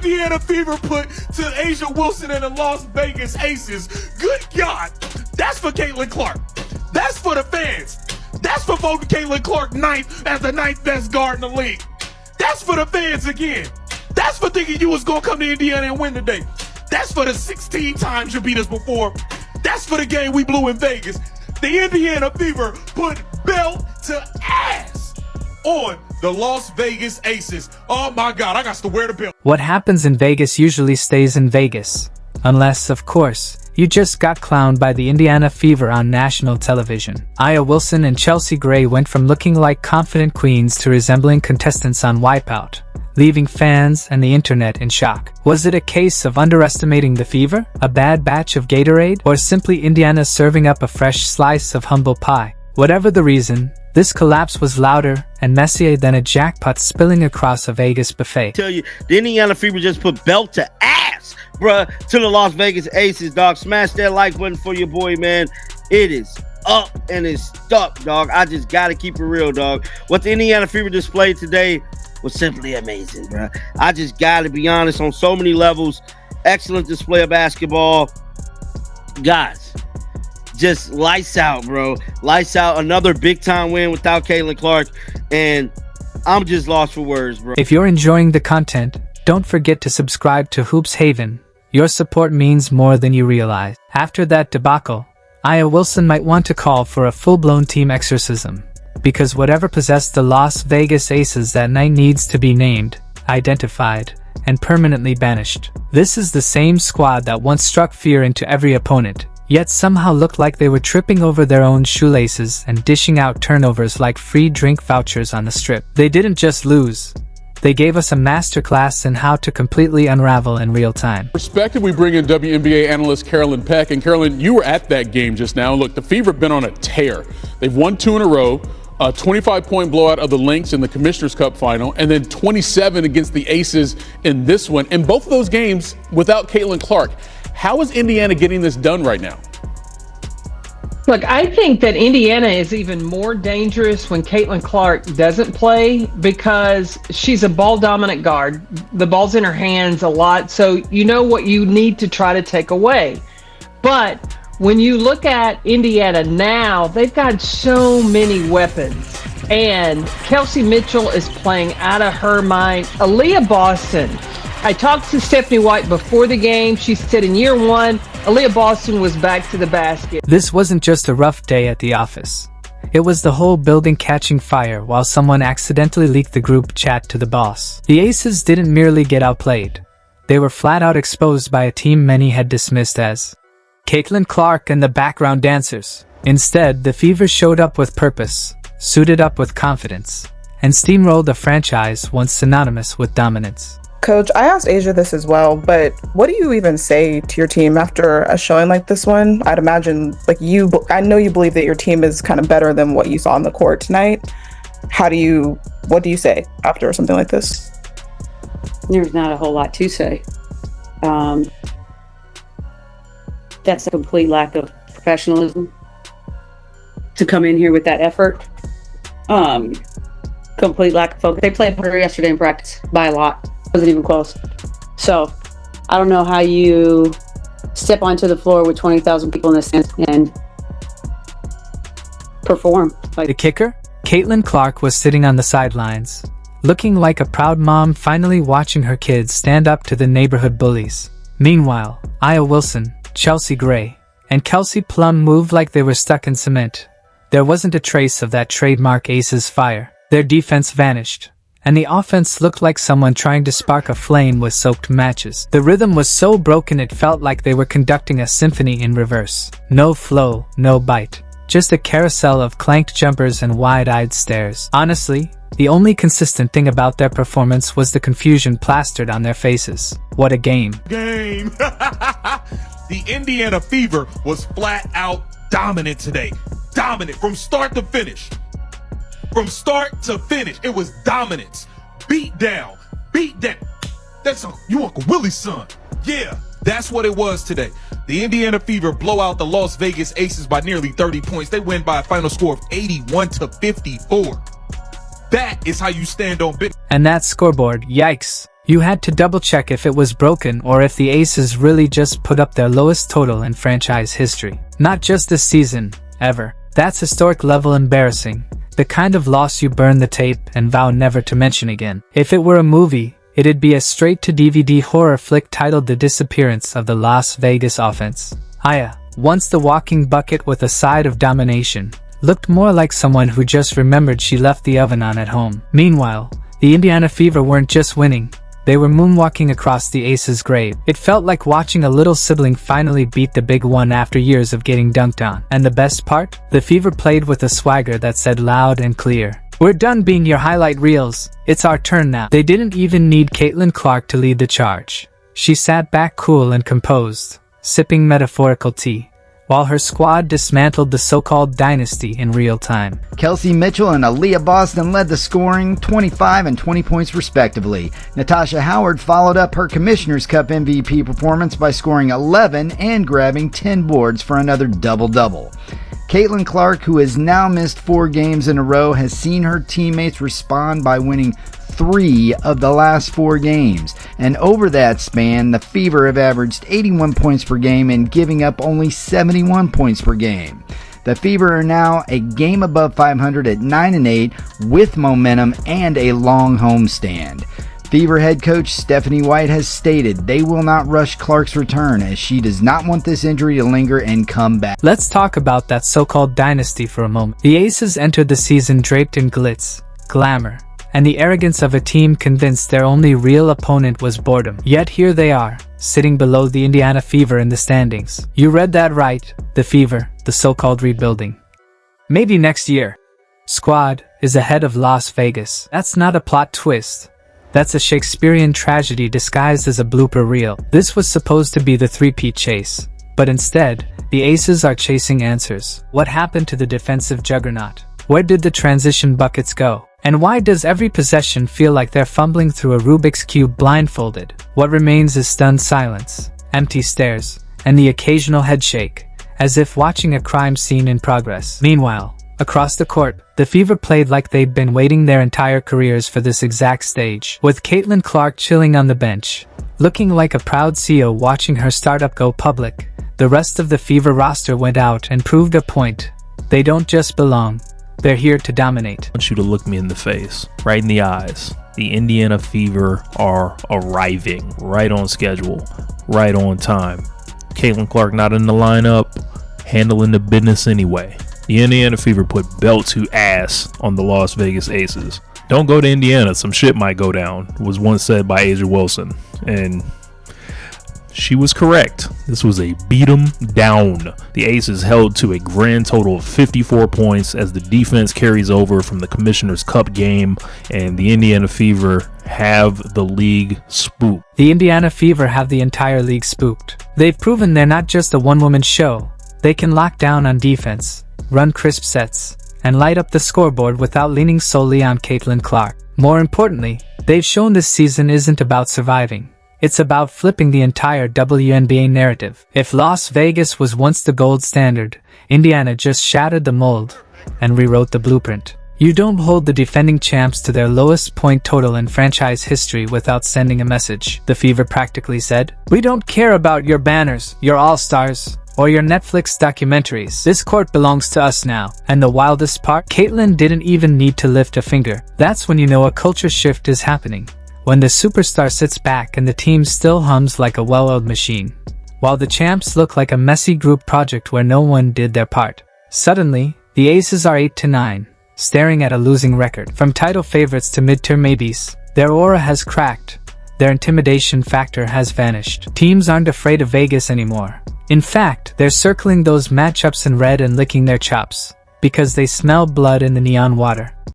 Indiana Fever put to Asia Wilson and the Las Vegas Aces. Good God. That's for Caitlin Clark. That's for the fans. That's for voting Caitlin Clark ninth as the ninth best guard in the league. That's for the fans again. That's for thinking you was going to come to Indiana and win today. That's for the 16 times you beat us before. That's for the game we blew in Vegas. The Indiana Fever put belt to ass on the Las Vegas Aces. Oh my God, I got to wear the belt. What happens in Vegas usually stays in Vegas. Unless, of course, you just got clowned by the Indiana Fever on national television. Aya Wilson and Chelsea Gray went from looking like confident queens to resembling contestants on Wipeout, leaving fans and the internet in shock. Was it a case of underestimating the Fever, a bad batch of Gatorade, or simply Indiana serving up a fresh slice of humble pie? Whatever the reason, this collapse was louder and messier than a jackpot spilling across a Vegas buffet. Tell you, the Indiana Fever just put belt to ass, bruh, to the Las Vegas Aces, dog. Smash that like button for your boy, man. It is up and it's stuck, dog. I just gotta keep it real, dog. What the Indiana Fever displayed today was simply amazing, bro. I just gotta be honest, on so many levels. Excellent display of basketball. Guys, just lights out, bro. Lights out. Another big time win without Caitlin Clark, and I'm just lost for words, bro. If you're enjoying the content, don't forget to subscribe to Hoops Haven. Your support means more than you realize. After that debacle, Aya Wilson might want to call for a full-blown team exorcism, because whatever possessed the Las Vegas Aces that night needs to be named, identified, and permanently banished. This is the same squad that once struck fear into every opponent, yet somehow looked like they were tripping over their own shoelaces and dishing out turnovers like free drink vouchers on the strip. They didn't just lose. They gave us a masterclass in how to completely unravel in real time. Perspective, we bring in WNBA analyst Carolyn Peck. And Carolyn, you were at that game just now. Look, the Fever have been on a tear. They've won 2 in a row, a 25-point blowout of the Lynx in the Commissioner's Cup final, and then 27 against the Aces in this one. And both of those games without Caitlin Clark. How is Indiana getting this done right now? Look, I think that Indiana is even more dangerous when Caitlin Clark doesn't play because she's a ball-dominant guard. The ball's in her hands a lot, so you know what you need to try to take away. But when you look at Indiana now, they've got so many weapons. And Kelsey Mitchell is playing out of her mind. Aaliyah Boston, I talked to Stephanie White before the game. She said in year one, Aaliyah Boston was back to the basket. This wasn't just a rough day at the office. It was the whole building catching fire while someone accidentally leaked the group chat to the boss. The Aces didn't merely get outplayed. They were flat out exposed by a team many had dismissed as Caitlin Clark and the background dancers. Instead, the Fever showed up with purpose, suited up with confidence, and steamrolled a franchise once synonymous with dominance. Coach, I asked Asia this as well, but what do you even say to your team after a showing like this one? I'd imagine, I know you believe that your team is kind of better than what you saw on the court tonight. What do you say after something like this? There's not a whole lot to say. That's a complete lack of professionalism to come in here with that effort. Complete lack of focus. They played harder yesterday in practice by a lot. Wasn't even close. So I don't know how you step onto the floor with 20,000 people in the stands and perform. The kicker? Caitlin Clark was sitting on the sidelines, looking like a proud mom finally watching her kids stand up to the neighborhood bullies. Meanwhile, Aya Wilson, Chelsea Gray, and Kelsey Plum moved like they were stuck in cement. There wasn't a trace of that trademark Aces fire. Their defense vanished, and the offense looked like someone trying to spark a flame with soaked matches. The rhythm was so broken it felt like they were conducting a symphony in reverse. No flow, no bite. Just a carousel of clanked jumpers and wide-eyed stares. Honestly, the only consistent thing about their performance was the confusion plastered on their faces. What a game. The Indiana Fever was flat out dominant today. Dominant from start to finish. From start to finish, it was dominance. Beat down. That's you Uncle Willie's son. Yeah, that's what it was today. The Indiana Fever blow out the Las Vegas Aces by nearly 30 points. They win by a final score of 81-54. That is how you stand on business. And that scoreboard, yikes. You had to double check if it was broken or if the Aces really just put up their lowest total in franchise history. Not just this season, ever. That's historic level embarrassing. The kind of loss you burn the tape and vow never to mention again. If it were a movie, it'd be a straight-to-DVD horror flick titled The Disappearance of the Las Vegas Offense. Aya, once the walking bucket with a side of domination, looked more like someone who just remembered she left the oven on at home. Meanwhile, the Indiana Fever weren't just winning. They were moonwalking across the Aces' grave. It felt like watching a little sibling finally beat the big one after years of getting dunked on. And the best part? The Fever played with a swagger that said loud and clear, "We're done being your highlight reels. It's our turn now." They didn't even need Caitlin Clark to lead the charge. She sat back cool and composed, sipping metaphorical tea, while her squad dismantled the so-called dynasty in real time. Kelsey Mitchell and Aaliyah Boston led the scoring, 25 and 20 points respectively. Natasha Howard followed up her Commissioner's Cup MVP performance by scoring 11 and grabbing 10 boards for another double-double. Caitlin Clark, who has now missed 4 games in a row, has seen her teammates respond by winning 3 of the last 4 games. And over that span, the Fever have averaged 81 points per game and giving up only 71 points per game. The Fever are now a game above 500 at 9-8 with momentum and a long homestand. Fever head coach Stephanie White has stated they will not rush Clark's return as she does not want this injury to linger and come back. Let's talk about that so-called dynasty for a moment. The Aces entered the season draped in glitz, glamour, and the arrogance of a team convinced their only real opponent was boredom. Yet here they are, sitting below the Indiana Fever in the standings. You read that right, the Fever, the so-called rebuilding. Maybe next year. Squad is ahead of Las Vegas. That's not a plot twist. That's a Shakespearean tragedy disguised as a blooper reel. This was supposed to be the three-peat chase, but instead, the Aces are chasing answers. What happened to the defensive juggernaut? Where did the transition buckets go? And why does every possession feel like they're fumbling through a Rubik's Cube blindfolded? What remains is stunned silence, empty stares, and the occasional headshake, as if watching a crime scene in progress. Meanwhile, across the court, the Fever played like they'd been waiting their entire careers for this exact stage. With Caitlin Clark chilling on the bench, looking like a proud CEO watching her startup go public, the rest of the Fever roster went out and proved a point. They don't just belong, they're here to dominate. I want you to look me in the face, right in the eyes. The Indiana Fever are arriving, right on schedule, right on time. Caitlin Clark not in the lineup, handling the business anyway. The Indiana Fever put belt to ass on the Las Vegas Aces. Don't go to Indiana, some shit might go down, was once said by Asia Wilson. And she was correct. This was a beat 'em down. The Aces held to a grand total of 54 points as the defense carries over from the Commissioner's Cup game, and the Indiana Fever have the league spooked. The Indiana Fever have the entire league spooked. They've proven they're not just a one-woman show. They can lock down on defense, run crisp sets, and light up the scoreboard without leaning solely on Caitlin Clark. More importantly, they've shown this season isn't about surviving. It's about flipping the entire WNBA narrative. If Las Vegas was once the gold standard, Indiana just shattered the mold and rewrote the blueprint. You don't hold the defending champs to their lowest point total in franchise history without sending a message, the Fever practically said. We don't care about your banners, your all-stars, or your Netflix documentaries. This court belongs to us now. And the wildest part? Caitlin didn't even need to lift a finger. That's when you know a culture shift is happening. When the superstar sits back and the team still hums like a well-oiled machine, while the champs look like a messy group project where no one did their part. Suddenly, the Aces are 8-9, staring at a losing record. From title favorites to midterm maybes, their aura has cracked. Their intimidation factor has vanished. Teams aren't afraid of Vegas anymore. In fact, they're circling those matchups in red and licking their chops, because they smell blood in the neon water.